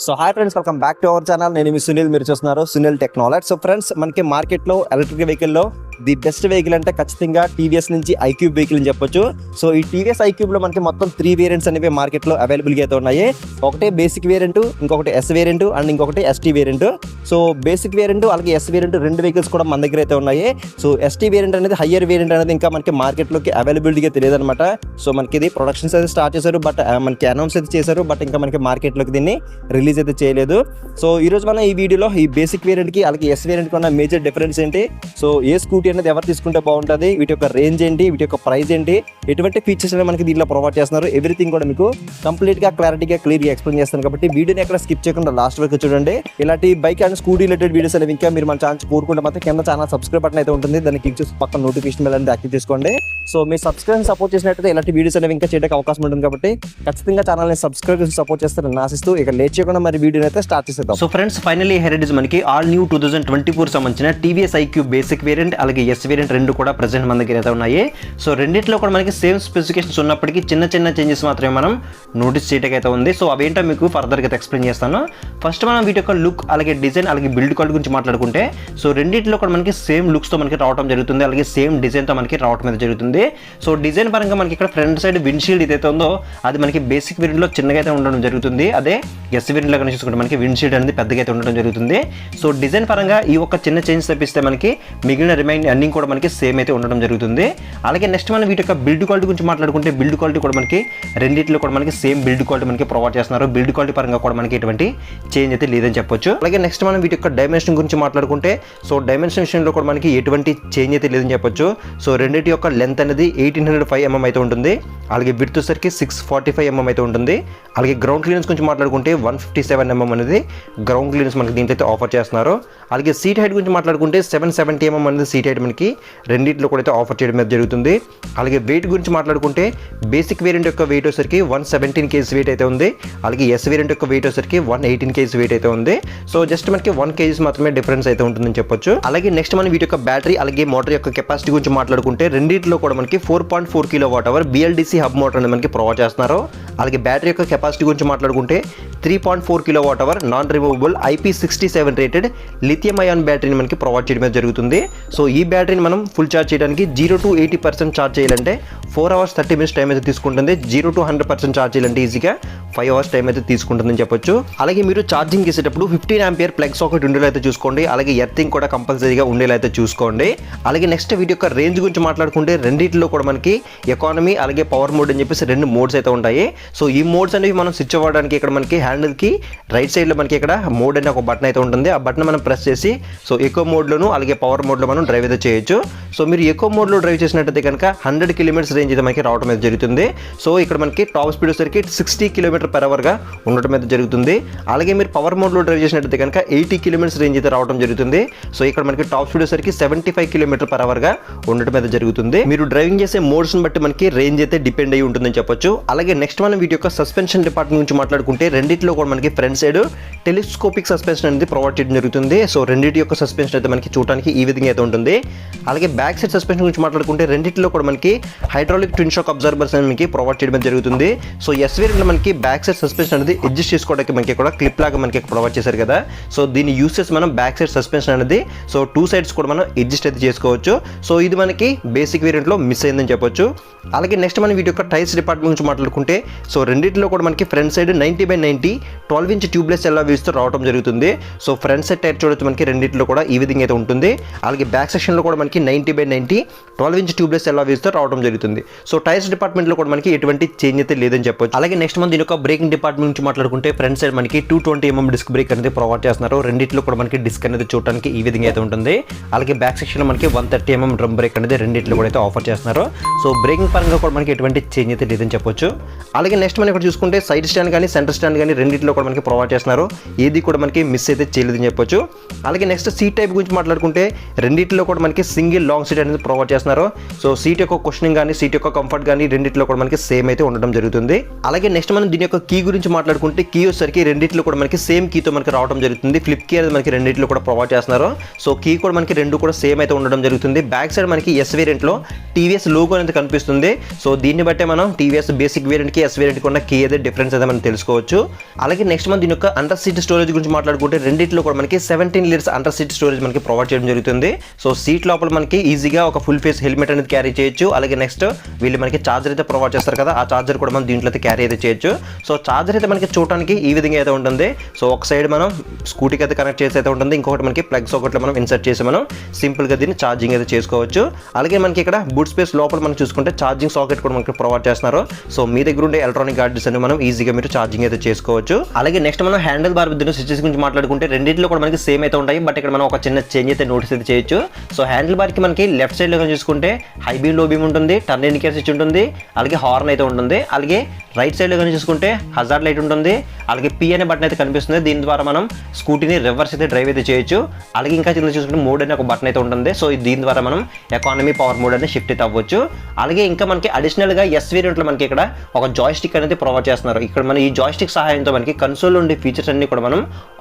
So hi friends, welcome back to our channel. నేను మీ సునీల్, మీరు చూస్తున్నారు సునీల్ టెక్నాలజీ. సో ఫ్రెండ్స్, మనకి మార్కెట్లో ఎలక్ట్రిక్ వెహికల్లో ది బెస్ట్ వెహికల్ అంటే ఖచ్చితంగా టీవీఎస్ నుంచి ఐక్యూబ్ వెహికల్ అని చెప్పొచ్చు. సో ఈ టీవీఎస్ ఐక్యూబ్లో మనకి మొత్తం 3 వేరియంట్స్ అనేవి మార్కెట్లో అవైలబుల్గా అయితే ఉన్నాయి. ఒకటి బేసిక్ వేరియంట్, ఇంకొకటి ఎస్ వేరియంట్ అండ్ ఇంకొకటి ST variant. So basic variant అలాగే ఎస్ వేరియంట్ 2 వెహికల్స్ కూడా మన దగ్గర అయితే ఉన్నాయి. సో ఎస్టీ వేరియంట్ అనేది హయ్యర్ వేరియంట్ అనేది ఇంకా మనకి మార్కెట్లోకి అవైలబిలిటీగా తెలియదు అనమాట. సో మనకి ఇది ప్రొడక్షన్స్ అయితే స్టార్ట్ చేశారు, బట్ మనకి అనౌన్స్ అయితే చేశారు, బట్ ఇంకా మనకి మార్కెట్లోకి దీన్ని రిలీజ్ అయితే చేయలేదు. సో ఈరోజు మనం ఈ వీడియోలో ఈ బేసిక్ వేరియంట్కి అలాగే ఎస్ వేరియంట్కి ఉన్న మేజర్ డిఫరెన్స్ ఏంటి, సో ఏ స్కూటీ అనేది ఎవరు తీసుకుంటే బాగుంటుంది, వీటి యొక్క రేంజ్ ఏంటి, వీటి యొక్క ప్రైస్ ఏంటి, ఎటువంటి ఫీచర్స్ అనేవి మనకి దీంట్లో ప్రొవైడ్ చేస్తున్నారు, ఎవ్రీథింగ్ కూడా మీకు కంప్లీట్గా క్లారిటీగా క్లియర్గా ఎక్స్ప్లెయిన్ చేస్తాను. కాబట్టి వీడియోని ఎక్కడ స్కిప్ చేయకుండా లాస్ట్ వరకు చూడండి. ఇలాంటి bike and scooty related videos అనేవి ఇంకా మీరు మన ఛానల్ కోరుకుంటే మాత్రం కింద ఛానల్ సబ్స్క్రైబ్ బటన్ అయితే ఉంటుంది, దాన్ని క్లిక్ చేసి పక్కన నోటిఫికేషన్ బెల్ అనేది యాక్టివ్ చేసుకోండి. సో మీ సబ్స్క్రైబ్ సపోర్ట్ చేసినట్టయితే ఇలాంటి వీడియోస్ అనేవి ఇంకా చేయడానికి అవకాశం ఉంటుంది. కాబట్టి ఖచ్చితంగా ఛానల్ని సబ్స్క్రైబ్ చేసి సపోర్ట్ చేస్తారని ఆశిస్తూ ఇక లేట్ చేయకుండా మరి వీడియోని అయితే స్టార్ట్ చేసేద్దాం. సో ఫ్రెండ్స్, ఫైనల్లీ హెరిటేజ్ మనకి ఆల్ న్యూ 2024 సంబంధించిన టీవీఎస్ ఐక్యూబ్ బేసిక్ వేరియంట్ అలాగే ఎస్ వేరియంట్ రెండు కూడా ప్రెజెంట్ మన దగ్గర అయితే ఉన్నాయి. సో రెండిట్లో కూడా మనకి సేమ్ స్పెసిఫికేషన్స్ ఉన్నప్పటికీ చిన్న చిన్న చేంజెస్ మాత్రమే మనం నోటీస్ చేయడానికి అయితే ఉంది. సో అవేంటో మీకు ఫర్దర్గా అయితే ఎక్స్ప్లెయిన్ చేస్తాను. ఫస్ట్ మనం వీటి యొక్క లుక్ అలాగే డిజైన్ అలాగే బిల్డ్ క్వాలిటీ గురించి మాట్లాడుకుంటే, సో రెండిట్లో కూడా మనకి సేమ్ లుక్స్తో మనకి రావడం జరుగుతుంది, అలాగే సేమ్ డిజైన్తో మనకి రావడం అయితే జరుగుతుంది. సో డిజైన్ పరంగా మనకి ఇక్కడ ఫ్రంట్ సైడ్ విండ్షీల్డ్ ఏదైతే ఉందో అది మనకి బేసిక్ వేరియంట్లో చిన్నగా అయితే ఉండడం జరుగుతుంది. అదే ఎస్ వేరియంట్లో కనుక చూసుకుంటే మనకి విండ్షీల్డ్ అనేది పెద్దగా అయితే ఉండడం జరుగుతుంది. సో డిజైన్ పరంగా ఈ ఒక్క చిన్న చేంజ్ తప్పిస్తే మనకి మిగిలిన రిమైనింగ్ అన్ని కూడా మనకి సేమ్ అయితే ఉండడం జరుగుతుంది. అలాగే నెక్స్ట్ మనం వీటి యొక్క బిల్డ్ క్వాలిటీ గురించి మాట్లాడుకుంటే, బిల్డ్ క్వాలిటీ కూడా మనకి రెండిట్లో కూడా మనకి సేమ్ బిల్డ్ క్వాలిటీ మనకి ప్రొవైడ్ చేస్తున్నారు. బిల్డ్ క్వాలిటీ పరంగా కూడా మనకి ఎటువంటి చేంజ్ అయితే లేదని చెప్పొచ్చు. అలాగే నెక్స్ట్ మనం వీటి యొక్క డైమెన్షన్ గురించి మాట్లాడుకుంటే, సో డైమెన్షన్ విషయంలో కూడా మనకి ఎటువంటి చేంజ్ అయితే లేదని చెప్పొచ్చు. సో రెండింటి యొక్క లెంత్ అనేది 1805 mm అయితే ఉంటుంది, అలాగే విడ్త్ వచ్చేసరికి 645 mm అయితే ఉంటుంది. అలాగే గ్రౌండ్ క్లియరెన్స్ గురించి మాట్లాడుకుంటే 157 mm అనేది గ్రౌండ్ క్లియరెన్స్ మనకి దీంట్లో అయితే ఆఫర్ చేస్తున్నారు. అలాగే సీట్ హైట్ గురించి మాట్లాడుకుంటే 770 mm అనేది సీట్ హైట్ మనకి రెండింటిలో కూడా అయితే ఆఫర్ చేయడం మీద జరుగుతుంది. అలాగే వెయిట్ గురించి మాట్లాడుకుంటే బేసిక్ వేరియంట్ యొక్క వెయిట్ వచ్చేసరికి 117 kg వెయిట్ అయితే ఉంది, అలాగే ఎస్ వేరియంట్ యొక్క వెయిట్ వచ్చేసరికి 118 kg వెయిట్ అయితే ఉంది. సో జస్ట్ మనకి 1 kg మాత్రమే డిఫరెన్స్ అయితే ఉంటుందని చెప్పొచ్చు. అలాగే నెక్స్ట్ మనం వీటి యొక్క బ్యాటరీ అలాగే మోటార్ యొక్క కెపాసిటీ గురించి మాట్లాడుకుంటే రెండింటిలో కూడా మనకి 4.4 kWh BLDC హబ్ మోటార్ అనేది మనకి ప్రొవైడ్ చేస్తున్నారు. అలాగే బ్యాటరీ యొక్క కెపాసిటీ గురించి మాట్లాడుకుంటే 3.4 kWh non removable IP67 rated lithium ion బ్యాటరీని మనకి ప్రొవైడ్ చేయడం జరుగుతుంది. సో ఈ బ్యాటరీని మనం ఫుల్ ఛార్జ్ చేయడానికి 0 to 80% ఛార్జ్ చేయాలంటే 4 hours 30 minutes టైం అయితే తీసుకుంటుంది. 0 to 100% ఛార్జ్ చేయాలంటే ఈజీగా 5 hours టైం అయితే తీసుకుంటుందని చెప్పొచ్చు. అలాగే మీరు ఛార్జింగ్ చేసేటప్పుడు 15 ఆంపియర్ ప్లగ్ సాకెట్ ఉండేలా అయితే చూసుకోండి, అలాగే ఎర్తింగ్ కూడా కంపల్సరీగా ఉండేలా అయితే చూసుకోండి. అలాగే నెక్స్ట్ వీటి యొక్క రేంజ్ గురించి మాట్లాడుకుంటే రెండింటిలో కూడా మనకి ఎకానమీ అలాగే పవర్ మోడ్ అని చెప్పేసి 2 మోడ్స్ అయితే ఉంటాయి. సో ఈ మోడ్స్ అనేవి మనం స్విచ్ అవ్వడానికి ఇక్కడ మనకి హ్యాండిల్కి రైట్ సైడ్లో మనకి ఇక్కడ మోడ్ అనే ఒక బటన్ అయితే ఉంటుంది. ఆ బటన్ మనం ప్రెస్ చేసి సో ఎకో మోడ్లోను అలాగే పవర్ మోడ్లో మనం డ్రైవ్ అయితే చేయొచ్చు. సో మీరు ఎకో మోడ్లో డ్రైవ్ చేసినట్టయితే కనుక 100 km రేంజ్ అయితే మనకి రావడం అయితే జరుగుతుంది. సో ఇక్కడ మనకి టాప్ స్పీడ్ వచ్చేసరికి 60 km/h ఉండటం అయితే జరుగుతుంది. అలాగే మీరు పవర్ మోడ్లో డ్రైవ్ చేసినట్టయితే కనుక 80 km రేంజ్ అయితే రావడం జరుగుతుంది. సో ఇక్కడ మనకి టాప్ స్పీడ్ వచ్చేసరికి 75 km/h ఉండటం అయితే జరుగుతుంది. మీరు డ్రైవింగ్ చేసే మోడ్స్ని బట్టి మనకి రేంజ్ అయితే డిపెండ్ అయ్యి ఉంటుందని చెప్పొచ్చు. అలాగే నెక్స్ట్ మనం వీటి యొక్క సస్పెన్షన్ డిపార్ట్మెంట్ గురించి మాట్లాడుకుంటే రెండింటిలో కూడా మనకి ఫ్రంట్ సైడ్ టెలిస్కోపిక్ సస్పెన్షన్ అనేది ప్రొవైడ్ చేయడం జరుగుతుంది. సో రెండింటి యొక్క సస్పెన్షన్ అయితే మనకి చూడడానికి ఈ విధంగా అయితే ఉంటుంది. అలాగే బ్యాక్ సైడ్ సస్పెన్షన్ గురించి మాట్లాడుకుంటే రెండింటిలో కూడా మనకి హైడ్రాలిక్ ట్విన్ షాక్ అబ్జర్వర్స్ అనేది మనకి ప్రొవైడ్ చేయడం జరుగుతుంది. సో ఎస్ వేరియంట్లో మనకి బ్యాక్ సైడ్ సస్పెన్షన్ అనేది అడ్జస్ట్ చేసుకోవడానికి మనకి కూడా క్లిప్ లాగా మనకి ప్రొవైడ్ చేశారు కదా. సో దీన్ని యూస్ చేసి మనం బ్యాక్ సైడ్ సస్పెన్షన్ అనేది సో 2 sides కూడా మనం అడ్జస్ట్ అయితే చేసుకోవచ్చు. సో ఇది మనకి బేసిక్ వేరియంట్లో మిస్ అయిందని చెప్పొచ్చు. అలాగే నెక్స్ట్ మనం వీటి యొక్క టైర్స్ డిపార్ట్మెంట్ గురించి మాట్లాడుకుంటే, సో రెండింటిలో కూడా మనకి ఫ్రంట్ సైడ్ 90/90 12-inch ట్యూబ్లెస్ ఎలా వీస్తో రావడం జరుగుతుంది. సో ఫ్రంట్ సైడ్ టైర్ చూడొచ్చు మనకి రెండింటిలో కూడా ఈ విధంగా అయితే ఉంటుంది. అలాగే బ్యాక్ సెక్షన్లో కూడా మనకి 90/90 12-inch ట్యూబ్లెస్ ఎలా వీస్తో రావడం జరుగుతుంది. సో టైర్స్ డిపార్ట్మెంట్లో కూడా మనకి ఎటువంటి చేంజ్ అయితే లేదని చెప్పొచ్చు. అలాగే నెక్స్ట్ మనం దీని యొక్క బ్రేకింగ్ డిపార్ట్మెంట్ నుంచి మాట్లాడుకుంటే ఫ్రంట్ సైడ్ మనకి 220 mm డిస్క్ బ్రేక్ అనేది ప్రొవైడ్ చేస్తున్నారు. రెండింటిలో కూడా మనకి డిస్క్ అనేది చూడడానికి ఈ విధంగా అయితే ఉంటుంది. అలాగే బ్యాక్ సెక్షన్లో మనకి 130 mm డ్రమ్ బ్రేక్ అనేది రెండింటిలో కూడా అయితే ఆఫర్ చేస్తున్నారు. సో బ్రేకింగ్ పరంగా కూడా మనకి ఎటువంటి చేంజ్ అయితే లేదని చెప్పొచ్చు. అలాగే నెక్స్ట్ మనం ఇక్కడ చూసుకుంటే సైడ్ స్టాండ్ కానీ సెంటర్ స్టాండ్ కానీ రెండింటిలో కూడా మనకి ప్రొవైడ్ చేస్తున్నారు. ఏది కూడా మనకి మిస్ అయితే చేయలేదని చెప్పొచ్చు. అలాగే నెక్స్ట్ సీట్ టైప్ గురించి మాట్లాడుకుంటే రెండింటిలో కూడా మనకి సింగిల్ లాంగ్ సీట్ అనేది ప్రొవైడ్ చేస్తున్నారు. సో సీట్ యొక్క కుషనింగ్ కానీ సీట్ యొక్క కంఫర్ట్ కానీ రెండింటిలో కూడా మనకి సేమ్ అయితే ఉండడం జరుగుతుంది. అలాగే నెక్స్ట్ మనం దీని యొక్క కీ గురించి మాట్లాడుకుంటే, కీ వచ్చేసరికి రెండింటిలో కూడా మనకి సేమ్ కీతో మనకి రావడం జరుగుతుంది. ఫ్లిప్ కీ అనేది మనకి రెండింటిలో కూడా ప్రొవైడ్ చేస్తున్నారు. సో కీ కూడా మనకి రెండు కూడా సేమ్ అయితే ఉండడం జరుగుతుంది. బ్యాక్ సైడ్ మనకి ఎస్ వేరియంట్లో టీవీఎస్ లోగో అనేది కనిపిస్తుంది. సో దీన్ని బట్టే మనం టీవీఎస్ బేసిక్ వేరియంట్కి ఎస్ వేరియంట్కి ఉన్న కీ అయితే డిఫరెన్స్ అయితే మనం తెలుసుకోవచ్చు. అలాగే నెక్స్ట్ మనం దీని యొక్క అండర్ సీట్ స్టోరేజ్ గురించి మాట్లాడుకుంటే రెండిట్లో కూడా మనకి 17 లీటర్స్ అండర్ సీట్ స్టోరేజ్ మనకి ప్రొవైడ్ చేయడం జరుగుతుంది. సో సీట్ లోపల మనకి ఈజీగా ఒక ఫుల్ ఫేస్ హెల్మెట్ అనేది క్యారీ చేయొచ్చు. అలాగే నెక్స్ట్ వీళ్ళు మనకి ఛార్జర్ అయితే ప్రొవైడ్ చేస్తారు కదా, ఆ ఛార్జర్ కూడా మనం దీంట్లో అయితే క్యారీ అయితే చేయొచ్చు. సో ఛార్జర్ అయితే మనకి చూడడానికి ఈ విధంగా అయితే ఉంటుంది. సో ఒక సైడ్ మనం స్కూటీకి అయితే కనెక్ట్ చేసి అయితే ఉంటుంది, ఇంకొకటి మనకి ప్లగ్స్ ఒకటి మనం ఇన్సర్ట్ చేసి మనం సింపుల్గా దీన్ని ఛార్జింగ్ అయితే చేసుకోవచ్చు. అలాగే మనకి ఇక్కడ బూట్ స్పేస్ లోపల మనం చూసుకుంటే ఛార్జింగ్ సాకెట్ కూడా మనకి ప్రొవైడ్ చేస్తున్నారు. సో మీ దగ్గర ఉండే ఎలక్ట్రానిక్ గాడ్జెట్స్ అని మనం ఈజీగా మీరు ఛార్జింగ్ అయితే చేసుకోవచ్చు. అలాగే నెక్స్ట్ మనం హ్యాండిల్ బార్ విత్ స్విచెస్ గురించి మాట్లాడుకుంటే రెండింటిలో కూడా మనకి సేమ్ అయితే ఉంటాయి, బట్ ఇక్కడ మనం ఒక చిన్న చేంజ్ అయితే నోటీస్ అయితే చేయొచ్చు. సో హ్యాండిల్ బార్ కి మనకి లెఫ్ట్ సైడ్ లో చూసుకుంటే హై బీమ్ లో బీమ్ ఉంటుంది, టర్న్ ఇండికేటర్ స్విచ్ ఉంటుంది, అలాగే హార్న్ అయితే ఉంటుంది. అలాగే రైట్ సైడ్ లో చూసుకుంటే హజార్డ్ లైట్ ఉంటుంది, అలాగే పి అనే బటన్ అయితే కనిపిస్తుంది. దీని ద్వారా మనం స్కూటీని రివర్స్ అయితే డ్రైవ్ అయితే చేయొచ్చు. అలాగే ఇంకా చిన్న చూసుకుంటే మోడ్ అనే ఒక బటన్ అయితే ఉంటుంది. సో దీని ద్వారా మనం ఎకానమీ పవర్ మోడ్ అనేది షిఫ్ట్ అయితే అవ్వచ్చు. అలాగే ఇంకా మనకి అడిషనల్ గా ఎస్ వేరియంట్ లో మనకి ఇక్కడ ఒక జాయ్ స్టిక్ అనేది ప్రొవైడ్ చేస్తున్నారు. ఇక్కడ మనం ఈ జాయ్ స్టిక్ సహాయంతో మనకి కన్సోల్ ఉండే ఫీచర్స్ అన్ని కూడా మనం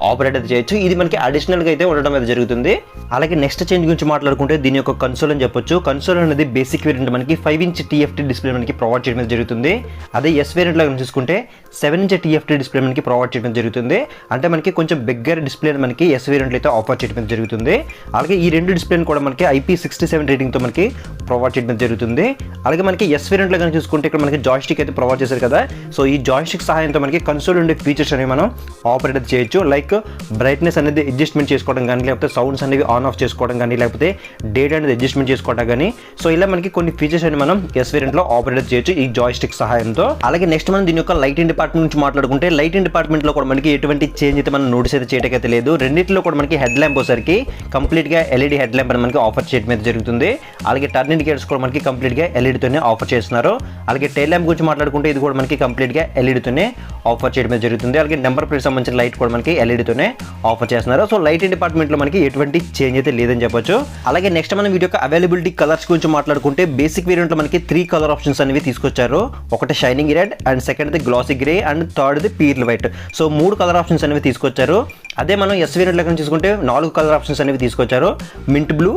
ఆపరేట్ అయితే చేయొచ్చు. ఇది మనకి అడిషనల్ గా అయితే ఉండడం అయితే జరుగుతుంది. అలాగే నెక్స్ట్ చేంజ్ గురించి మాట్లాడుకుంటే దీని యొక్క కన్సోల్ అని చెప్పొచ్చు. కన్సోల్ అనేది బేసిక్ వేరియంట్ మనకి 5 ఇంచ్ TFT డిస్ప్లే మనకి ప్రొవైడ్ చేయడం జరుగుతుంది. అదే ఎస్ వేరియంట్ లో చూసుకుంటే 7 ఇంచ్ TFT డిస్ప్లే మనకి ప్రొవైడ్ చేయడం జరుగుతుంది. అంటే మనకి కొంచెం బిగ్గర్ డిస్ప్లే మనకి ఎస్ వేరియంట్ లో అయితే ఆఫర్ చేయడం జరుగుతుంది. అలాగే ఈ రెండు డిస్ప్లేని కూడా మనకి IP67 రేటింగ్ తో మనకి ప్రొవైడ్ చేయడం జరుగుతుంది. అలాగే మనకి ఎస్ వేరియంట్ లో చూసుకుంటే ఇక్కడ మనకి జాయ్ స్టిక్ అయితే ప్రొవైడ్ చేశారు కదా. సో ఈ జాయ్ స్టిక్ సహాయంతో మనకి కన్సోల్ ఉండే ఫీచర్స్ అనేవి మనం ఆపరేట్ చేయొచ్చు. లైక్ బ్రైట్నెస్ అనేది అడ్జస్ట్మెంట్ చేసుకోవడం కానీ, లేకపోతే సౌండ్స్ అనేవి ఆన్ ఆఫ్ చేసుకోవడం కానీ, లేకపోతే డేట్ అనేది అడ్జస్ట్మెంట్ చేసుకోవడం కానీ. సో ఇలా మనకి కొన్ని ఫీచర్స్ అని మనం ఎస్ వేరియంట్ లో ఆపరేట్ చేయొచ్చు ఈ జాయ్ స్టిక్ సహాయంతో. అలాగే నెక్స్ట్ మనం దీని యొక్క లైటింగ్ డిపార్ట్మెంట్ నుంచి మాట్లాడుకుంటే లైటింగ్ డిపార్ట్మెంట్ లో కూడా మనకి ఎటువంటి చేంజ్ అయితే మనం నోటీస్ అయితే చేయటకైతే లేదు. రెండింటిలో కూడా మనకి హెడ్ ల్యాంప్ వచ్చేసరికి కంప్లీట్ గా LED హెడ్ ల్యాంప్ అని మనకి ఆఫర్ చేయడం అయితే జరుగుతుంది. అలాగే టర్న్ ఇండికేటర్స్ కూడా మనకి కంప్లీట్ గా LED తోనే ఆఫర్ చేస్తున్నారు. అలాగే టైల్ ల్యాంప్ గురించి మాట్లాడుకుంటే ఇది కూడా మనకి కంప్లీట్ గా LED తోనే ఆఫర్ చేయడం జరుగుతుంది. అలాగే నెంబర్ ప్లేట్ సంబంధించిన లైట్ కూడా మనకి LED తోనే ఆఫర్ చేస్తున్నారు. సో లైటింగ్ డిపార్ట్మెంట్ లో మనకి ఎటువంటి చేంజ్ అయితే లేదని చెప్పొచ్చు. అలాగే నెక్స్ట్ మనం వీడియో యొక్క అవైలబిలిటీ కలర్స్ గురించి మాట్లాడుకుంటే బేసిక్ వేరియంట్ లో మనకి 3 కలర్ ఆప్షన్స్ అనేవి తీసుకొచ్చారు. ఒకటి shining red, and second the glossy grey, and third the pearl white. So 3 colour options అనేవి తీసుకొచ్చారు. అదే మనం ఎస్ వేరియంట్ లెక్క చూసుకుంటే 4 కలర్ ఆప్షన్స్ అనేవి తీసుకొచ్చారు. Mint blue,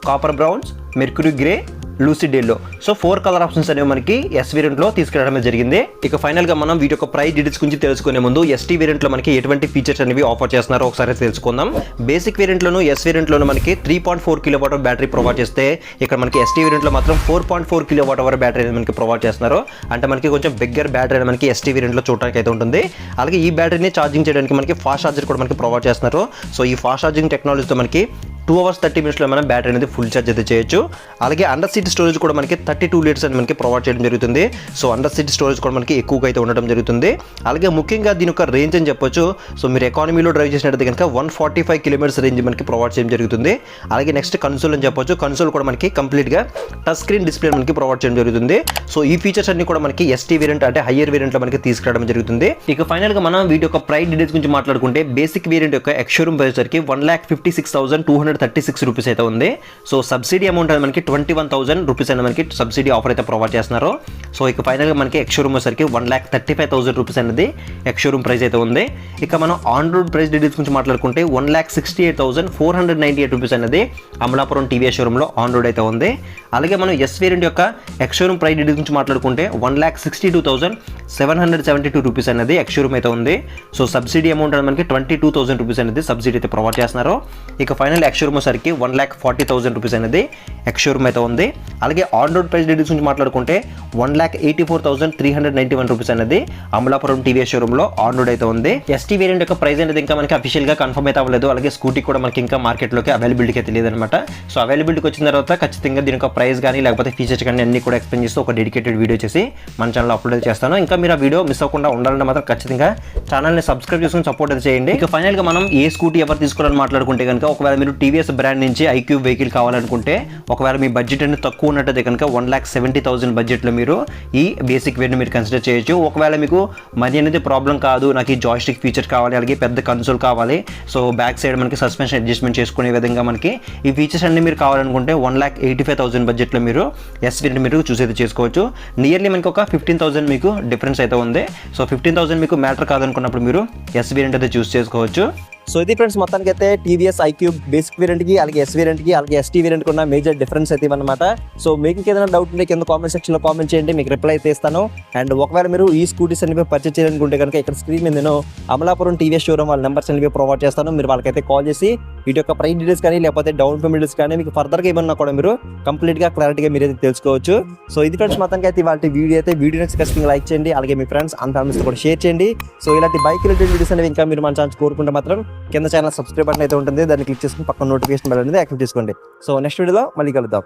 copper browns, mercury grey, lucid yellow. So 4 colour options అనేవి మనకి ఎస్ వేరియంట్ లో తీసుకురావడం జరిగింది. ఇక ఫైనల్ గా మనం వీటి యొక్క ప్రైస్ డీటెయిల్స్ గురించి తెలుసుకునే ముందు ST వేరియంట్ లో మనకి ఎటువంటి ఫీచర్స్ అనేవి ఆఫర్ చేస్తున్నారో ఒకసారి తెలుసుకుందాం. బేసిక్ వేరియంట్ లోను ఎస్ వేరియంట్ లోను మనకి 3.4 కిలోవాట్ బ్యాటరీ ప్రొవైడ్ చేస్తే ఇక్కడ మనకి ST వేరియంట్ లో మాత్రం 4.4 కిలోవాట్ అవర్ బ్యాటరీ అనేది మనకి ప్రొవైడ్ చేస్తున్నారు. అంటే మనకి కొంచెం బిగ్గర్ బ్యాటరీ అనేది మనకి ST వేరియంట్ లో చూడడానికి అయితే ఉంటుంది. అలాగే ఈ బ్యాటరీని ఛార్జింగ్ చేయడానికి మనకి ఫాస్ట్ ఛార్జర్ కూడా మనకి ప్రొవైడ్ చేస్తున్నారు. సో ఈ ఫాస్ట్ ఛార్జింగ్ టెక్నాలజీతో మనకి 2 hours 30 minutes లో మనం బ్యాటరీ అనేది ఫుల్ ఛార్జ్ అయితే చేయొచ్చు. అలాగే అండర్ సీట్ స్టోరేజ్ కూడా మనకి 32 లీటర్స్ అని మనకి ప్రొవైడ్ చేయడం జరుగుతుంది. సో అండర్ సీట్ స్టోరేజ్ కూడా మనకి ఎక్కువగా అయితే ఉండడం జరుగుతుంది. అలాగే ముఖ్యంగా దీని యొక్క రేంజ్ అని చెప్పొచ్చు. సో మీరు ఎకానమీలో డ్రైవ్ చేసినట్టు కనుక 145 కిలోమీటర్స్ రేంజ్ మనకి ప్రొవైడ్ చేయడం జరుగుతుంది. అలాగే నెక్స్ట్ కన్సోల్ అని చెప్పొచ్చు. కన్సోల్ కూడా మనకి కంప్లీట్గా టచ్ స్క్రీన్ డిస్ప్లే మనకి ప్రొవైడ్ చేయడం జరుగుతుంది. సో ఈ ఫీచర్స్ అన్ని కూడా మనకి ST వేరియంట్ అంటే హయ్యర్ వేరియంట్ లో మనకి తీసుకురావడం జరుగుతుంది. ఇక ఫైనల్ గా మనం వీటి యొక్క ప్రైస్ డీటెయిల్స్ గురించి మాట్లాడుకుంటే బేసిక్ వేరియంట్ యొక్క ఎక్స్-షోరూమ్ ప్రైస్ వచ్చరికి 1,56,236 రూపీస్ అయితే ఉంది. సో సబ్సిడీ అమౌంట్ అనేది మనకి 21,000 రూపీస్ అనేది మనకి సబ్సిడీ ఆఫర్ అయితే ప్రొవైడ్ చేస్తున్నారు. సో ఇక ఫైనల్ గా మనకి ఎక్స్-షోరూమ్ వచ్చరికి 1,35,000 రూపీస్ అనేది ఎక్స్-షోరూమ్ ప్రైస్ అయితే ఉంది. ఇక మనం ఆన్ రోడ్ ప్రైస్ డీటెయిల్స్ గురించి మాట్లాడుకుంటే 1,68,498 రూపీస్ అనేది అమలాపురం TVS షోరూమ్ లో ఆన్ రోడ్ అయితే ఉంది. అలాగే మనం ఎస్ వేరియంట్ యొక్క ఎక్స్-షోరూమ్ ప్రైస్ డీటెయిల్స్ గురించి మాట్లాడుకుంటే 1,62,772 రూపీస్ అనేది ఎక్స్-షోరూమ్ అయితే ఉంది. సో సబ్సిడీ అమౌంట్ అనేది మనకి 22,000 రూపీస్ అనేది సబ్సిడీ అయితే ప్రొవైడ్ చేస్తున్నారు. ఇక ఫైనల్ ఎక్స్-షోరూమ్ వచ్చరికి 1,40,000 రూపీస్ అనేది ఎక్స్-షోరూమ్ అయితే ఉంది. అలాగే ఆన్ రోడ్ ప్రైస్ డీటెయిల్స్ గురించి మాట్లాడుకుంటే 1,84,391 రూపీస్ అనేది అమలాపురం TVS షోరూమ్ లో ఆన్ రోడ్ అయితే ఉంది. ST వేరియంట్ యొక్క ప్రైస్ అనేది ఇంకా మనకి అఫీషియల్ గా కన్ఫర్మ్ అయితే అవ్వలేదు. అలాగే స్కూటీ కూడా మనకి ఇంకా మార్కెట్ లోకి అవైలబిలిటీ అయితే లేదనమాట. సో అవైలబిలిటీకి వచ్చిన తర్వాత ఖచ్చితంగా దీని యొక్క ప్రైస్ కానీ లేకపోతే ఫీచర్స్ కానీ అన్ని కూడా ఎక్స్ప్లెయిన్ చేస్తూ ఒక డెడికేటెడ్ వీడియో చేసి మన ఛానల్ అప్లోడ్ చేస్తాను. ఇంకా మీరు ఆ వీడియో మిస్ అవ్వకుండా ఉండాలంటే మాత్రం ఖచ్చితంగా ఛానల్ని సబ్స్క్రైబ్ చేసుకుని సపోర్ట్ అయితే చేయండి. ఇక ఫైనల్ గా మనం ఏ స్కూటీ ఎవరు తీసుకోవాలని మాట్లాడుకుంటే కనుక ఒకవేళ మీరు TVS బ్రాండ్ నుంచి iQube వెహికల్ కావాలనుకుంటే ఒకవేళ మీ బడ్జెట్ అనేది తక్కువ ఉన్నట్టయితే కనుక 1,70,000 బడ్జెట్లో మీరు ఈ బేసిక్ వేరియంట్ మీరు కన్సిడర్ చేయొచ్చు. ఒకవేళ మీకు మనీ అనేది ప్రాబ్లం కాదు, నాకు ఈ జాయ్స్టిక్ ఫీచర్ కావాలి, అలాగే పెద్ద కన్సోల్ కావాలి, సో బ్యాక్ సైడ్ మనకి సస్పెన్షన్ అడ్జస్ట్మెంట్ చేసుకునే విధంగా మనకి ఈ ఫీచర్స్ అన్ని మీరు కావాలనుకుంటే 1,85,000 బడ్జెట్లో మీరు ఎస్ వేరియంట్ మీరు చూస్ అయితే చేసుకోవచ్చు. నియర్లీ మనకి ఒక 15,000 మీకు డిఫరెన్స్ అయితే ఉంది. సో 15,000 మీకు మ్యాటర్ కాదనుకున్నప్పుడు మీరు ఎస్ వేరియంట్ అయితే చూస్ చేసుకోవచ్చు. సో ఇది ఫ్రెండ్స్ మొత్తానికి అయితే టీవీఎస్ ఐక్యూబ్ బేసిక్ వేరియంట్ కి అలాగే ఎస్ వేరియంట్ కి అలాగే ఎస్టీ వేరియంట్ కి ఉన్న మేజర్ డిఫరెన్స్ అయితే ఇవన్నమాట. సో మీకు ఏదైనా డౌట్ ఉంటే కింద కామెంట్ సెక్షన్ లో కామెంట్ చేయండి, మీకు రిప్లై అయితే ఇస్తాను. అండ్ ఒకవేళ మీరు ఈ స్కూటీస్ అనేవి పర్చేస్ చేయాలనుకుంటే కనుక ఇక్కడ స్క్రీన్ మీద నేను అమలాపురం టీవీఎస్ షోరూమ్ వాళ్ళ నెంబర్స్ అనేవి ప్రొవైడ్ చేస్తాను. మీరు వాళ్ళకైతే కాల్ చేసి వీటి యొక్క ప్రైస్ డీటెయిల్స్ కానీ లేకపోతే డౌన్ పేమెంట్ డీటెయిల్స్ కానీ మీకు ఫర్దర్గా ఏమన్నా కూడా మీరు కంప్లీట్గా క్లారిటీగా మీరు అయితే తెలుసుకోవచ్చు. సో ఇది ఫ్రెండ్స్ మొత్తానికి అయితే వాటి వీడియో అయితే వీడియో ఖచ్చితంగా లైక్ చేయండి, అలాగే మీ ఫ్రెండ్స్ అండ్ ఫ్యామిలీస్ కూడా షేర్ చేయండి. సో ఇలాంటి బైక్ రిలేటెడ్ వీడియోస్ అనేవి ఇంకా మీరు మన ఛానల్ కోరుకుంటే మాత్రం కింద ఛానల్ సబ్స్క్రైబ్ బటన్ అయితే ఉంటుంది, దాన్ని క్లిక్ చేసుకుని పక్కన నోటిఫికేషన్ బెల్ అనేది యాక్టివ్ చేసుకోండి. సో నెక్స్ట్ వీడియోలో మళ్ళీ కలుద్దాం.